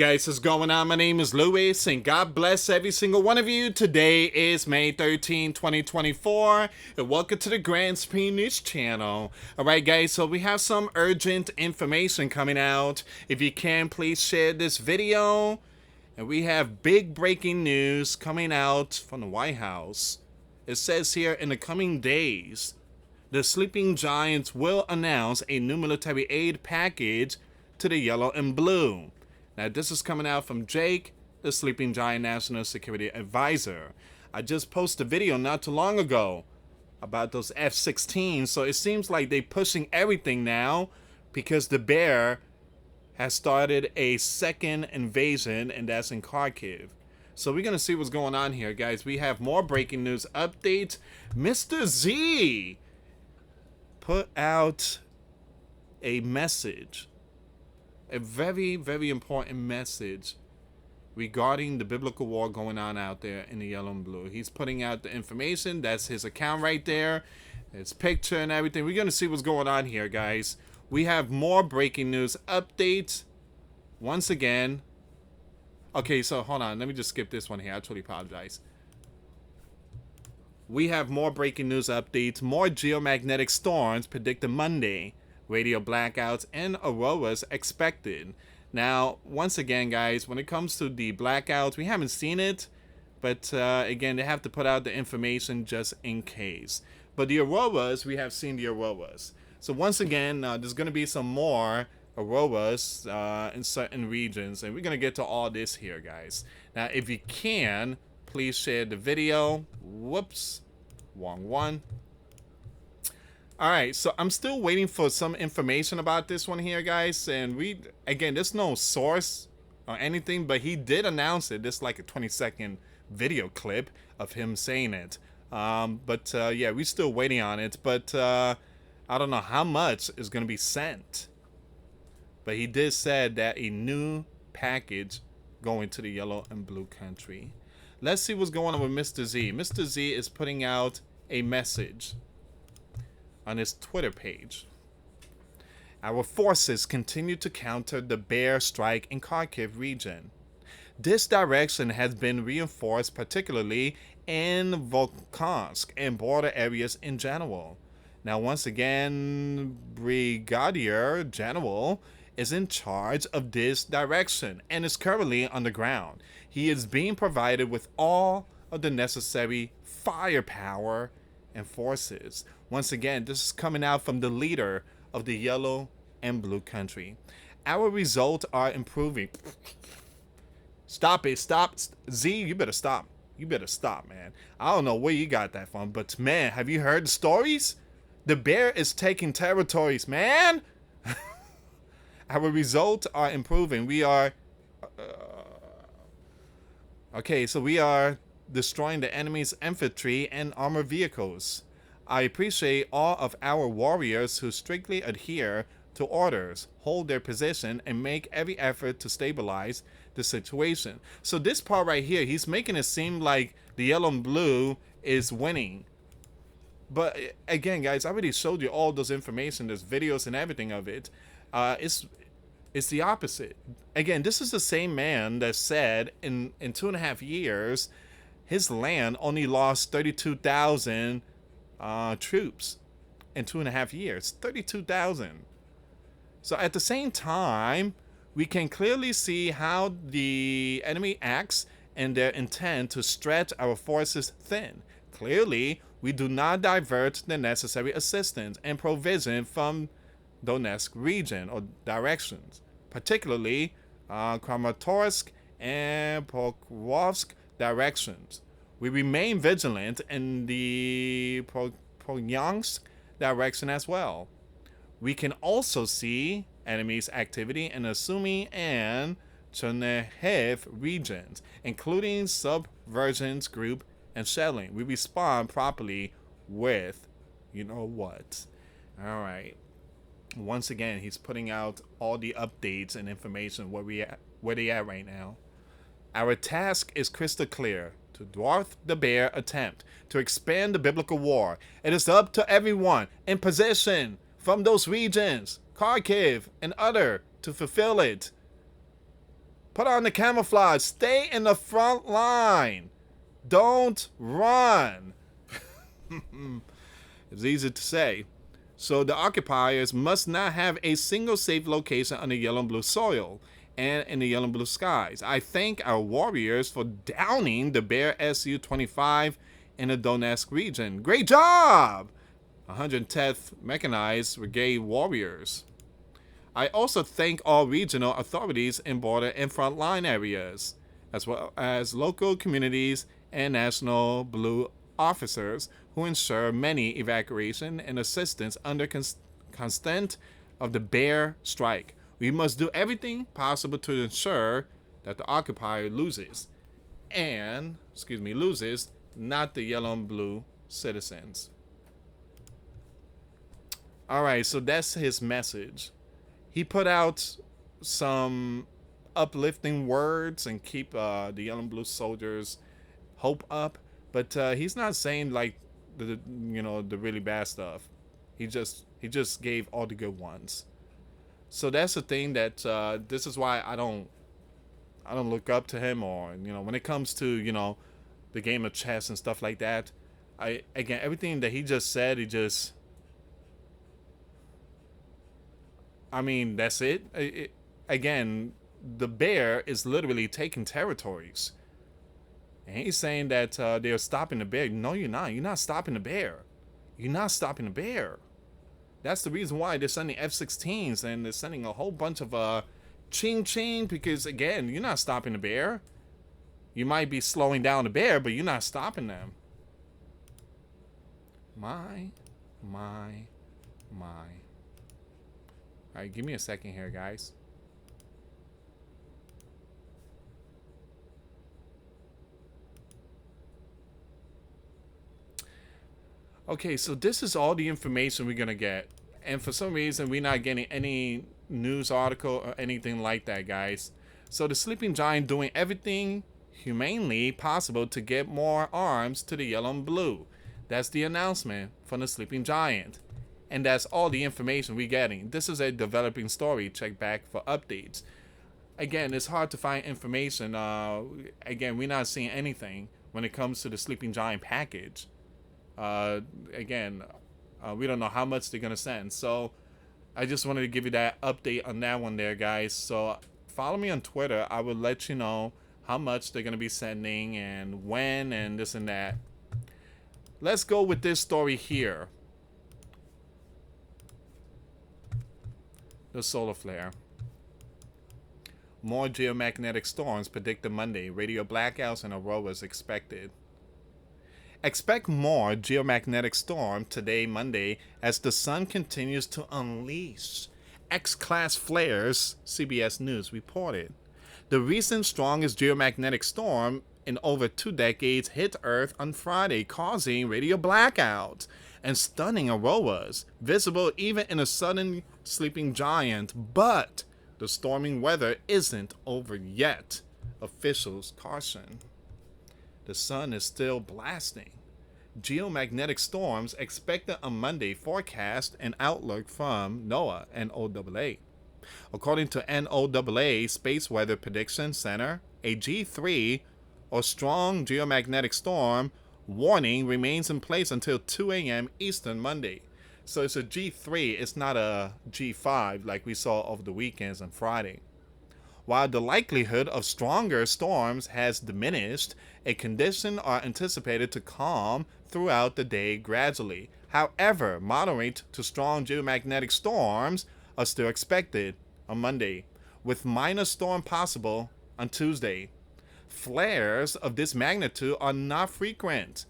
Guys, what's going on? My name is Luis, and God bless every single one of you. Today is May 13, 2024, and welcome to the Grand Supreme News channel. Alright guys, so we have some urgent information coming out. If you can, please share this video. And we have big breaking news coming out from the White House. It says here, in the coming days, the sleeping giants will announce a new military aid package to the yellow and blue. Now, this is coming out from Jake, the Sleeping Giant National Security Advisor. I just posted a video not too long ago about those F-16s, so it seems like they're pushing everything now because the bear has started a second invasion, and that's in Kharkiv. So we're going to see what's going on here, guys. We have more breaking news updates. Mr. Z put out a message. A very, very important message regarding the biblical war going on out there in the yellow and blue. He's putting out the information. That's his account right there. His picture and everything. We're going to see what's going on here, guys. We have more breaking news updates. Once again. Okay, so hold on. Let me just skip this one here. I truly apologize. We have more breaking news updates. More geomagnetic storms predicted Monday. Radio blackouts and auroras expected. Now, once again, guys, when it comes to the blackouts, we haven't seen it, but again, they have to put out the information just in case. But the auroras, we have seen the auroras. So once again, there's going to be some more auroras in certain regions, and we're going to get to all this here, guys. Now, if you can, please share the video. Whoops, wrong one. Alright, so I'm still waiting for some information about this one here, guys. And again, there's no source or anything, but he did announce it. This is like a 20-second video clip of him saying it. Yeah, we're still waiting on it. But I don't know how much is going to be sent. But he did said that a new package going to the yellow and blue country. Let's see what's going on with Mr. Z. Mr. Z is putting out a message on his Twitter page. Our forces continue to counter the bear strike in Kharkiv region. This direction has been reinforced, particularly in Volkansk and border areas in general. Now, once again, Brigadier General is in charge of this direction and is currently on the ground. He is being provided with all of the necessary firepower and forces. Once again, this is coming out from the leader of the yellow and blue country. Our results are improving. Stop it. Stop. Z, you better stop. You better stop, man. I don't know where you got that from, but man, have you heard the stories? The bear is taking territories, man. Our results are improving. We are... okay, so we are destroying the enemy's infantry and armored vehicles. I appreciate all of our warriors who strictly adhere to orders, hold their position, and make every effort to stabilize the situation. So this part right here, he's making it seem like the yellow and blue is winning. But again, guys, I already showed you all those information, there's videos and everything of it. It's the opposite. Again, this is the same man that said in 2.5 years, his land only lost 32,000 troops in 2.5 years. 32,000. So at the same time, we can clearly see how the enemy acts and their intent to stretch our forces thin. Clearly, we do not divert the necessary assistance and provision from Donetsk region or directions, particularly Kramatorsk and Pokrovsk directions. We remain vigilant in the Polyansk direction as well. We can also see enemy's activity in the Sumy and Chernihiv regions, including subversions group and shelling. We respond properly with, you know what. All right. Once again, he's putting out all the updates and information where they at right now. Our task is crystal clear: to dwarf the bear attempt to expand the biblical war. It is up to everyone in position from those regions, Kharkiv and other, to fulfill it. Put on the camouflage. Stay in the front line. Don't run. It's easy to say. So the occupiers must not have a single safe location on the yellow and blue soil and in the yellow and blue skies. I thank our warriors for downing the Bear Su-25 in the Donetsk region. Great job! 110th Mechanized Brigade Warriors. I also thank all regional authorities in border and frontline areas, as well as local communities and National Blue officers who ensure many evacuation and assistance under constant of the bear strike. We must do everything possible to ensure that the occupier loses, not the yellow and blue citizens. All right, so that's his message. He put out some uplifting words and keep the yellow and blue soldiers' hope up, but he's not saying like the really bad stuff. He just gave all the good ones. So that's the thing that this is why I don't look up to him, or when it comes to the game of chess and stuff like that. Everything that he just said, that's it. Again, the bear is literally taking territories. And he's saying that they're stopping the bear. No, you're not. You're not stopping the bear. You're not stopping the bear. That's the reason why they're sending F-16s and they're sending a whole bunch of ching-ching, because, again, you're not stopping the bear. You might be slowing down the bear, but you're not stopping them. My. Alright, give me a second here, guys. Okay, so this is all the information we're gonna get. And for some reason, we're not getting any news article or anything like that, guys. So the sleeping giant doing everything humanely possible to get more arms to the yellow and blue. That's the announcement from the sleeping giant. And that's all the information we're getting. This is a developing story. Check back for updates. Again, it's hard to find information. Again, we're not seeing anything when it comes to the sleeping giant package. We don't know how much they're going to send. So I just wanted to give you that update on that one there, guys. So follow me on Twitter. I will let you know how much they're going to be sending and when and this and that. Let's go with this story here. The solar flare. More geomagnetic storms predicted Monday. Radio blackouts and auroras expected. Expect more geomagnetic storm today, Monday, as the sun continues to unleash X-class flares, CBS News reported. The recent strongest geomagnetic storm in over 2 decades hit Earth on Friday, causing radio blackouts and stunning auroras, visible even in a sudden sleeping giant. But the storming weather isn't over yet, officials caution. The sun is still blasting. Geomagnetic storms expected on Monday, forecast and outlook from NOAA and NOAA. According to NOAA Space Weather Prediction Center, a G3 or strong geomagnetic storm warning remains in place until 2 a.m. Eastern Monday. So it's a G3, it's not a G5 like we saw over the weekends and Friday. While the likelihood of stronger storms has diminished, a condition are anticipated to calm throughout the day gradually. However, moderate to strong geomagnetic storms are still expected on Monday, with minor storm possible on Tuesday. Flares of this magnitude are not frequent,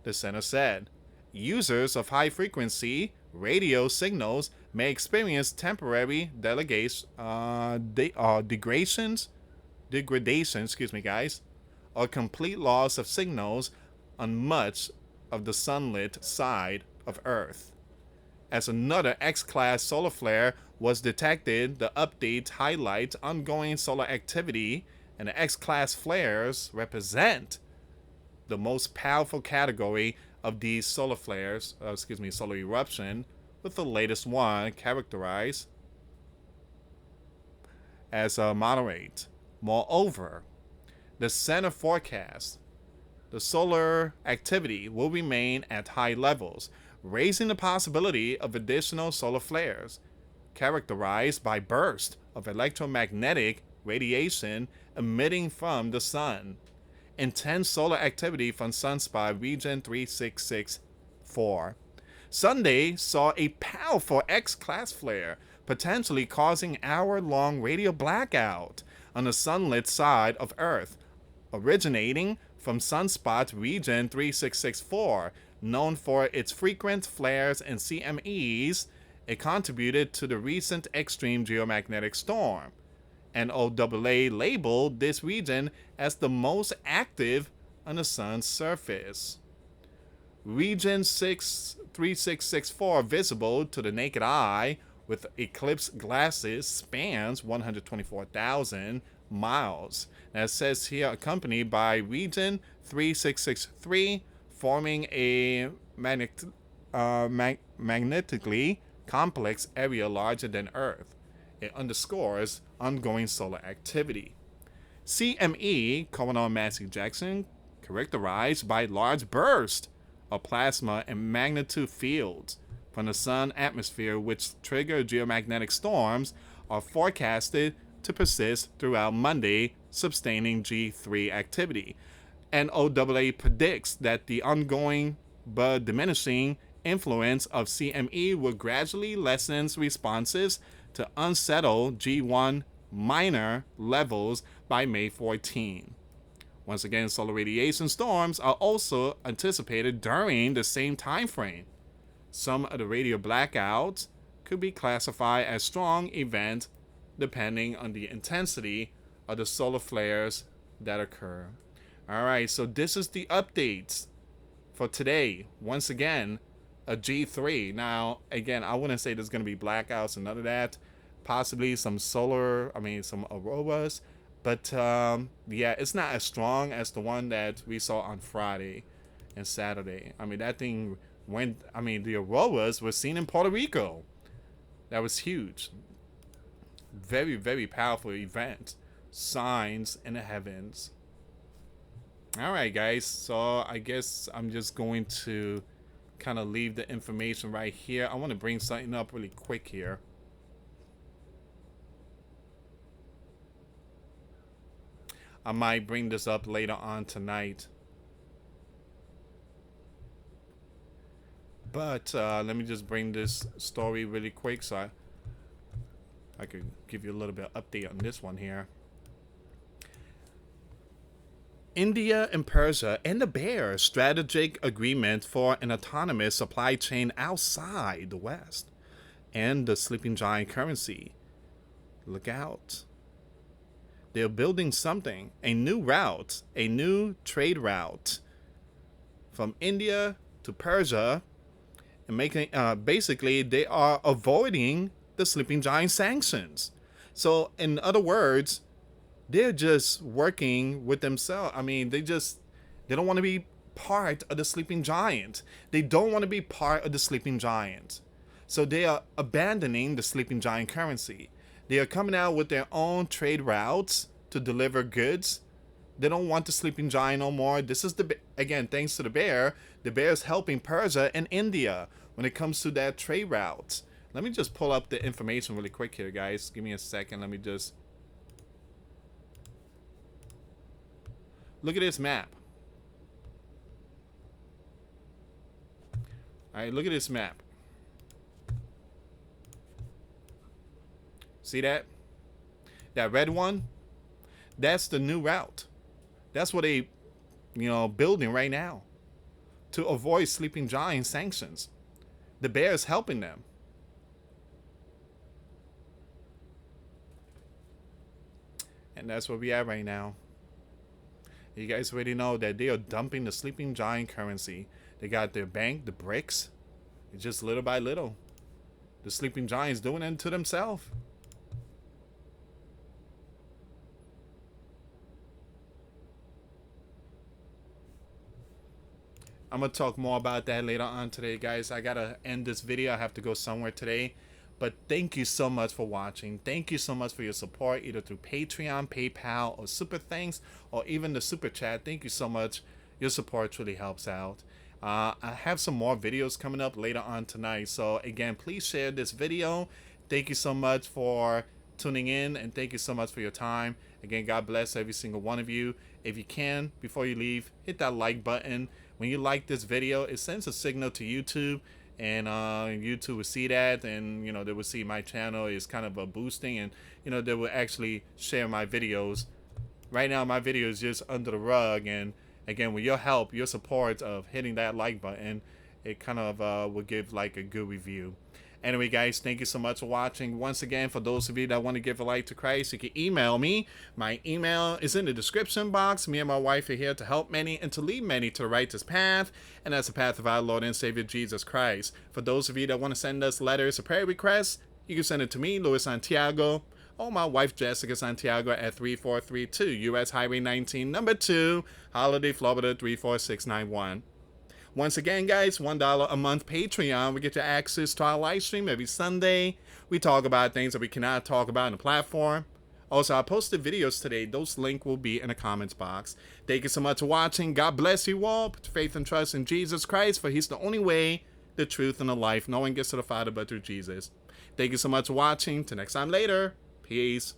the center said. Users of high-frequency radio signals may experience temporary degradation, or complete loss of signals on much of the sunlit side of Earth. As another X-class solar flare was detected, the update highlights ongoing solar activity, and the X-class flares represent the most powerful category of these solar flares, solar eruption, with the latest one characterized as moderate. Moreover, the center forecast, the solar activity will remain at high levels, raising the possibility of additional solar flares, characterized by bursts of electromagnetic radiation emitting from the sun. Intense solar activity from sunspot region 3664. Sunday saw a powerful X-class flare, potentially causing hour-long radio blackout on the sunlit side of Earth, originating from sunspot region 3664, known for its frequent flares and CMEs. It contributed to the recent extreme geomagnetic storm. NOAA labeled this region as the most active on the sun's surface. Region 3664, visible to the naked eye with eclipse glasses, spans 124,000 miles. That says here, accompanied by region 3663, forming a magnetically complex area larger than Earth. It underscores ongoing solar activity. CME, coronal mass ejection, characterized by large bursts of plasma and magnitude fields from the sun atmosphere which trigger geomagnetic storms, are forecasted to persist throughout Monday, sustaining G3 activity. NOAA predicts that the ongoing but diminishing influence of CME will gradually lessen responses to unsettled G1 minor levels by May 14. Once again, solar radiation storms are also anticipated during the same time frame. Some of the radio blackouts could be classified as strong events depending on the intensity of the solar flares that occur. Alright, so this is the updates for today. Once again, a G3. Now, again, I wouldn't say there's going to be blackouts and none of that. Possibly some some auroras. But, yeah, it's not as strong as the one that we saw on Friday and Saturday. I mean, that thing went, the auroras were seen in Puerto Rico. That was huge. Very, very powerful event. Signs in the heavens. Alright, guys. So, I guess I'm just going to kind of leave the information right here. I want to bring something up really quick here. I might bring this up later on tonight. But let me just bring this story really quick so I could give you a little bit of update on this one here. India and Persia and the Bear strategic agreement for an autonomous supply chain outside the West and the sleeping giant currency. Look out. They're building something, a new route, a new trade route from India to Persia, and making basically they are avoiding the sleeping giant sanctions. So in other words, they're just working with themselves. They don't want to be part of the sleeping giant. They don't want to be part of the sleeping giant. So they are abandoning the sleeping giant currency. They are coming out with their own trade routes to deliver goods. They don't want the sleeping giant no more. This is again, thanks to the bear. The bear is helping Persia and India when it comes to that trade routes. Let me just pull up the information really quick here, guys. Give me a second. Let me just look at this map. All right, look at this map. See that? That red one? That's the new route. That's what they, building right now to avoid sleeping giant sanctions. The bear is helping them. And that's where we are right now. You guys already know that they are dumping the sleeping giant currency. They got their bank, the BRICS. It's just little by little. The sleeping giants doing it to themselves. I'm going to talk more about that later on today, guys. I got to end this video. I have to go somewhere today. But thank you so much for watching. Thank you so much for your support, either through Patreon, PayPal, or Super Thanks, or even the Super Chat. Thank you so much. Your support truly helps out. I have some more videos coming up later on tonight. So again, please share this video. Thank you so much for tuning in, and thank you so much for your time. Again, God bless every single one of you. If you can, before you leave, hit that like button. When you like this video, it sends a signal to YouTube, and YouTube will see that, and they will see my channel is kind of a boosting, and they will actually share my videos. Right now my video is just under the rug, and again, with your help, your support of hitting that like button, it kind of will give like a good review. Anyway, guys, thank you so much for watching. Once again, for those of you that want to give a life to Christ, you can email me. My email is in the description box. Me and my wife are here to help many and to lead many to the righteous path, and that's the path of our Lord and Savior Jesus Christ. For those of you that want to send us letters or prayer requests, you can send it to me, US Santiago, or my wife, Jessica Santiago, at 3432 US Highway 19, number 2, Holiday, Florida 34691. Once again, guys, $1 a month Patreon. We get you access to our live stream every Sunday. We talk about things that we cannot talk about on the platform. Also, I posted videos today. Those links will be in the comments box. Thank you so much for watching. God bless you all. Put your faith and trust in Jesus Christ, for He's the only way, the truth, and the life. No one gets to the Father but through Jesus. Thank you so much for watching. Till next time later. Peace.